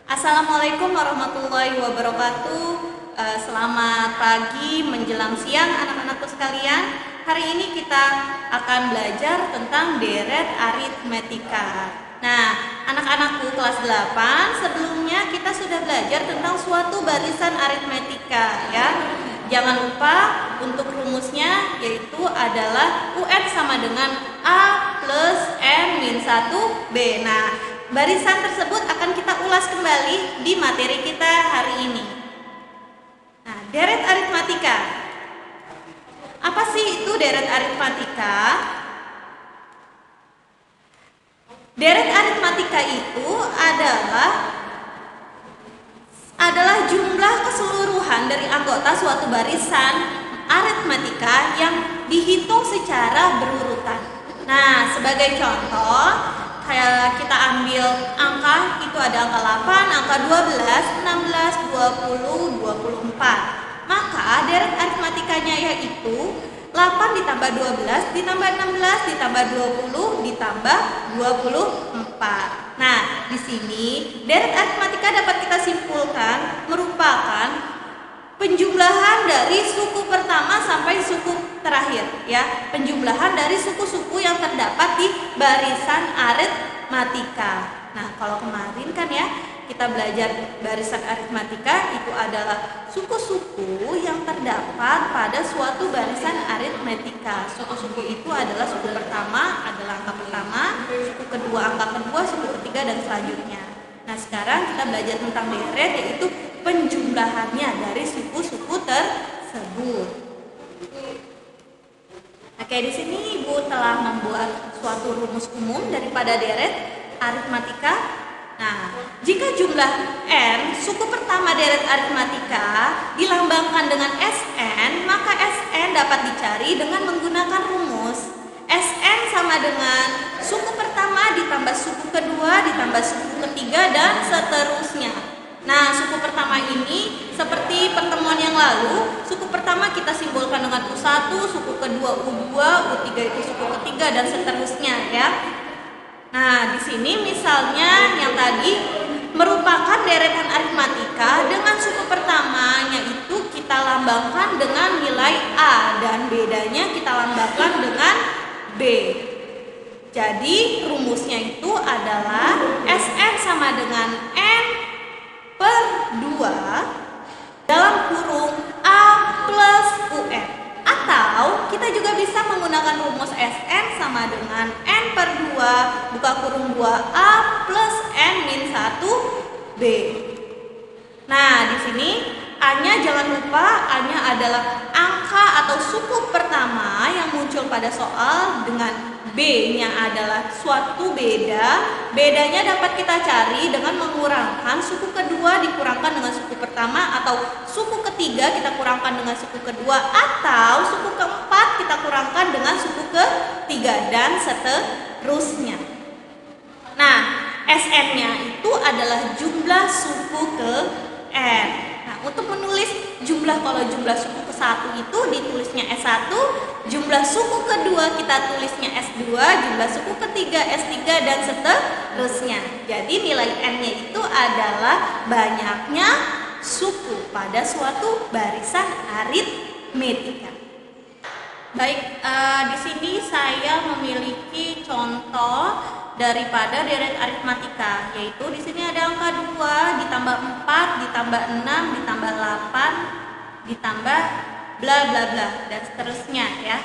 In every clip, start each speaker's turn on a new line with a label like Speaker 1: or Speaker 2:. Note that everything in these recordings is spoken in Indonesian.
Speaker 1: Assalamualaikum warahmatullahi wabarakatuh. Selamat pagi menjelang siang anak-anakku sekalian. Hari ini kita akan belajar tentang deret aritmetika. Nah, anak-anakku kelas 8, sebelumnya kita sudah belajar tentang suatu barisan aritmetika ya. Jangan lupa untuk rumusnya, yaitu adalah UN sama dengan A plus M min 1B. Nah, barisan tersebut akan kita ulas kembali di materi kita hari ini. Nah, deret aritmatika. Apa sih itu deret aritmatika? Deret aritmatika itu adalah jumlah keseluruhan dari anggota suatu barisan aritmatika yang dihitung secara berurutan. Nah, sebagai contoh, kayak kita ambil angka, itu ada angka 8, angka 12, 16, 20, 24. Maka deret aritmatikanya yaitu 8 ditambah 12 ditambah 16 ditambah 20 ditambah 24. Nah, di sini deret aritmatika dapat kita simpulkan merupakan penjumlahan dari suku pertama sampai suku terakhir ya. Penjumlahan dari suku-suku yang terdapat di barisan aritmatika. Nah, kalau kemarin kan ya kita belajar barisan aritmatika itu adalah suku-suku yang terdapat pada suatu barisan aritmetika. Suku-suku itu adalah suku pertama adalah angka pertama, suku kedua angka kedua, suku ketiga dan selanjutnya. Nah, sekarang kita belajar tentang deret, yaitu penjumlahannya dari suku-suku tersebut. Oke, di sini Ibu telah membuat suatu rumus umum daripada deret aritmatika. Nah, jika jumlah n, suku pertama deret aritmatika, dilambangkan dengan Sn, maka Sn dapat dicari dengan menggunakan rumus Sn sama dengan suku pertama ditambah suku kedua ditambah suku ketiga dan seterusnya. Nah, suku pertama ini seperti pertemuan yang lalu, suku pertama kita simbolkan dengan U1, suku kedua U2, U3 itu suku ketiga dan seterusnya ya. Nah, di sini misalnya yang tadi merupakan deretan aritmatika dengan suku pertamanya itu kita lambangkan dengan nilai A dan bedanya kita lambangkan dengan B. Jadi rumusnya itu adalah Sn sama dengan N per 2 dalam kurung A plus UN. Atau kita juga bisa menggunakan rumus Sn sama dengan N per 2 buka kurung 2A plus N min 1B. Nah, di sini A-nya jangan lupa, A-nya adalah angka atau suku pertama yang muncul pada soal, dengan B-nya adalah suatu beda. Bedanya dapat kita cari dengan mengurangkan suku kedua dikurangkan dengan suku pertama, atau suku ketiga kita kurangkan dengan suku kedua, atau suku keempat kita kurangkan dengan suku ketiga dan seterusnya. Nah, Sn-nya itu adalah jumlah suku ke N. Nah, untuk menulis jumlah, kalau jumlah suku ke-1 itu ditulisnya S1, jumlah suku kedua kita tulisnya S2, jumlah suku ketiga S3 dan seterusnya. Jadi nilai N-nya itu adalah banyaknya suku pada suatu barisan aritmetika. Baik, di sini saya memiliki contoh daripada deret aritmatika, yaitu di sini ada angka 2 ditambah 4 ditambah 6 ditambah 8 ditambah bla bla bla dan seterusnya ya.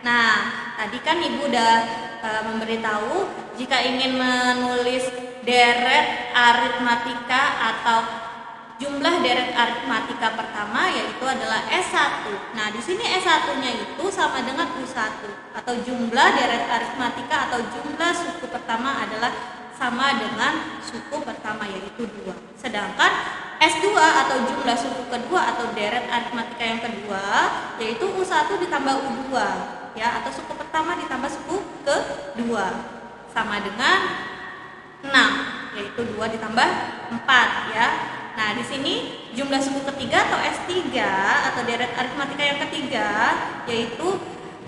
Speaker 1: Nah, tadi kan Ibu udah memberitahu jika ingin menulis deret aritmatika atau jumlah deret aritmatika pertama yaitu adalah S1. Nah, di sini S1-nya itu sama dengan U1, atau jumlah deret aritmatika atau jumlah suku pertama adalah sama dengan suku pertama yaitu 2. Sedangkan S2 atau jumlah suku kedua atau deret aritmatika yang kedua yaitu U1 ditambah U2 ya, atau suku pertama ditambah suku kedua sama dengan 6, yaitu 2 ditambah 4 ya. Nah, di sini jumlah suku ketiga atau S3 atau deret aritmatika yang ketiga yaitu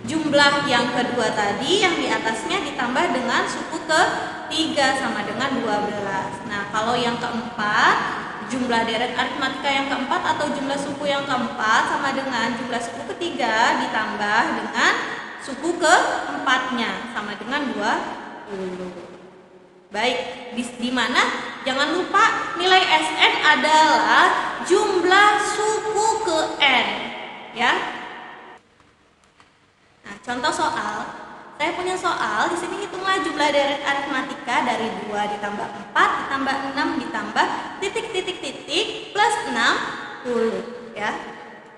Speaker 1: jumlah yang kedua tadi yang di atasnya ditambah dengan suku ketiga sama dengan 12. Nah, Kalau yang keempat, jumlah deret aritmatika yang keempat atau jumlah suku yang keempat sama dengan jumlah suku ketiga ditambah dengan suku keempatnya sama dengan 20. Baik, di mana jangan lupa nilai Sn adalah jumlah suku ke n, ya. Nah, contoh soal, saya punya soal di sini hitunglah jumlah deret aritmatika dari 2 ditambah 4 ditambah 6 ditambah titik plus 60, ya.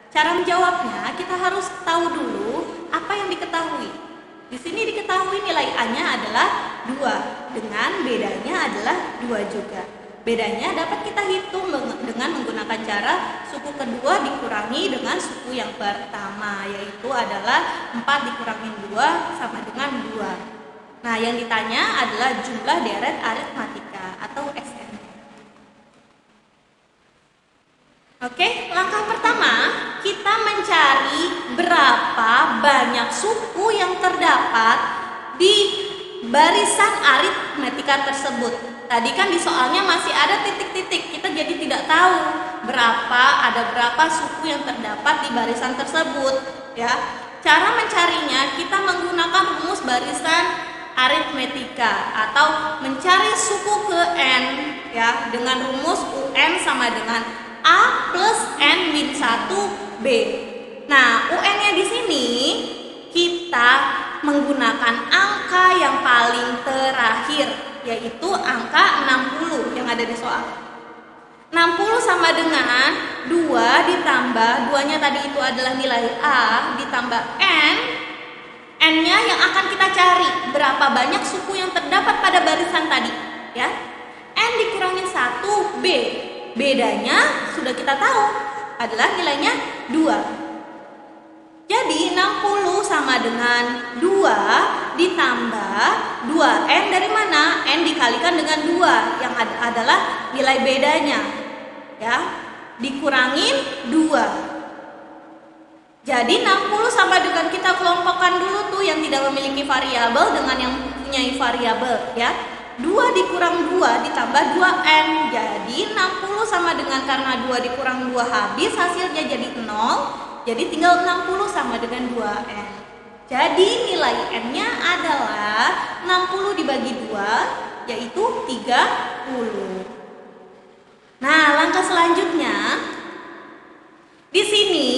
Speaker 1: Cara menjawabnya kita harus tahu dulu apa yang diketahui. Di sini diketahui nilai A-nya adalah 2, dengan bedanya adalah 2 juga. Bedanya dapat kita hitung dengan menggunakan cara suku kedua dikurangi dengan suku yang pertama, yaitu adalah 4 dikurangi 2 sama dengan 2. Nah, yang ditanya adalah jumlah deret aritmatika atau Sn. Oke, langkah pertama kita mencari berapa banyak suku yang terdapat di barisan aritmatika tersebut. Tadi kan di soalnya masih ada titik-titik, kita jadi tidak tahu ada berapa suku yang terdapat di barisan tersebut, ya. Cara mencarinya kita menggunakan rumus barisan aritmatika atau mencari suku ke n, ya, dengan rumus UN sama dengan A plus N min 1 B. Nah, UN-nya di sini kita menggunakan angka yang paling terakhir, yaitu angka 60 yang ada di soal. 60 sama dengan 2 ditambah 2-nya tadi itu adalah nilai A ditambah N. N-nya yang akan kita cari berapa banyak suku yang terdapat pada barisan tadi, ya. N dikurangi 1 B. Bedanya sudah kita tahu adalah nilainya 2. Jadi 60 sama dengan 2 ditambah 2N dari mana? N dikalikan dengan 2 yang adalah nilai bedanya, ya. Dikurangin 2. Jadi 60 sama dengan kita kelompokkan dulu tuh yang tidak memiliki variabel dengan yang mempunyai variabel, ya. 2 dikurang 2 ditambah 2N. Jadi 60 sama dengan karena 2 dikurang 2 habis, hasilnya jadi 0. Jadi tinggal 60 sama dengan 2N. Jadi nilai N-nya adalah 60 dibagi 2, yaitu 30. Nah, langkah selanjutnya di sini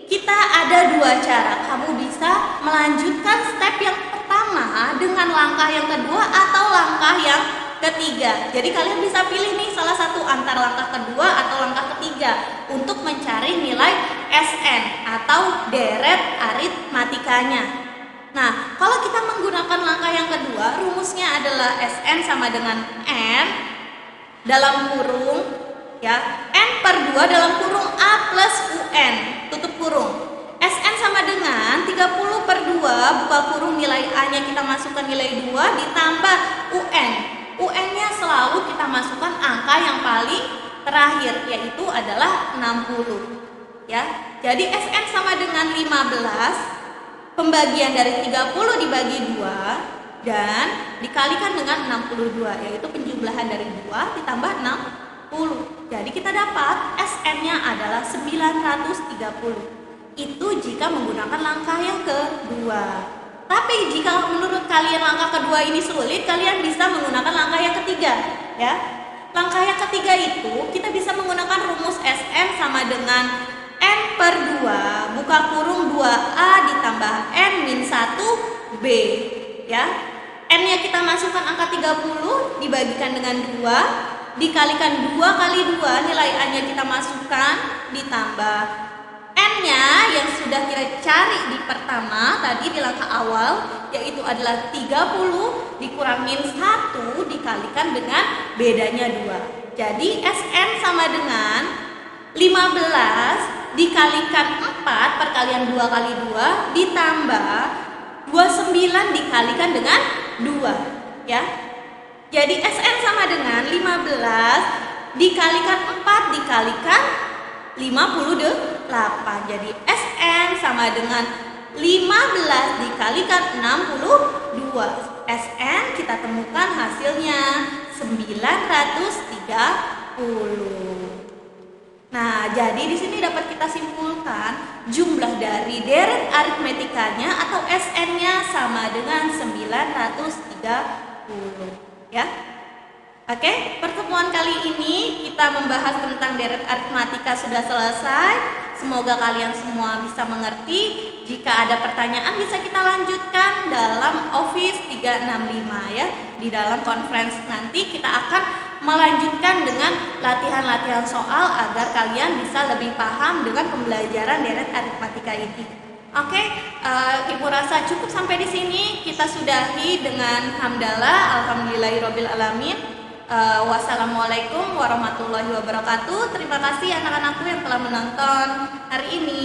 Speaker 1: kita ada 2 cara. Kamu bisa melanjutkan step yang pertama dengan langkah yang kedua atau langkah yang ketiga. Jadi kalian bisa pilih nih salah satu antara langkah kedua atau langkah ketiga untuk mencari nilai Sn atau deret aritmatikanya. Nah, kalau kita menggunakan langkah yang kedua, rumusnya adalah Sn sama dengan N dalam kurung, ya, N per 2 dalam kurung A plus UN, tutup kurung. Sn sama dengan 30 per 2 buka kurung, nilai A-nya kita masukkan nilai 2 ditambah UN. UN-nya selalu kita masukkan angka yang paling terakhir, yaitu adalah 60. Ya, jadi Sn sama dengan 15 pembagian dari 30 dibagi 2 dan dikalikan dengan 62, yaitu penjumlahan dari 2 ditambah 60. Jadi kita dapat Sn-nya adalah 930. Itu jika menggunakan langkah yang kedua. Tapi jika menurut kalian langkah kedua ini sulit, kalian bisa menggunakan langkah yang ketiga, ya. Langkah yang ketiga itu kita bisa menggunakan rumus Sn sama dengan N per 2 buka kurung 2A ditambah N min 1B, ya. N-nya kita masukkan angka 30 dibagikan dengan 2 dikalikan 2 kali 2, nilai A-nya kita masukkan ditambah N-nya yang sudah kita cari di pertama tadi di langkah awal, yaitu adalah 30 dikurangin 1 dikalikan dengan bedanya 2. Jadi Sn sama dengan 15 dikalikan 4 perkalian 2 kali 2 ditambah 29 dikalikan dengan 2, ya. Jadi Sn sama dengan 15 dikalikan 4 dikalikan 58. Jadi Sn sama dengan 15 dikalikan 62. Sn kita temukan hasilnya 930. Nah, jadi di sini dapat kita simpulkan jumlah dari deret aritmetikanya atau SN-nya sama dengan 930, ya. Oke, pertemuan kali ini kita membahas tentang deret aritmatika sudah selesai. Semoga kalian semua bisa mengerti. Jika ada pertanyaan bisa kita lanjutkan dalam Office 365 ya. Di dalam conference nanti kita akan melanjutkan dengan latihan-latihan soal agar kalian bisa lebih paham dengan pembelajaran deret aritmatika ini. Oke, Ibu rasa cukup sampai di sini. Kita sudahi dengan hamdalah, alhamdulillahirabbil alamin. Wassalamualaikum warahmatullahi wabarakatuh. Terima kasih anak-anakku yang telah menonton hari ini.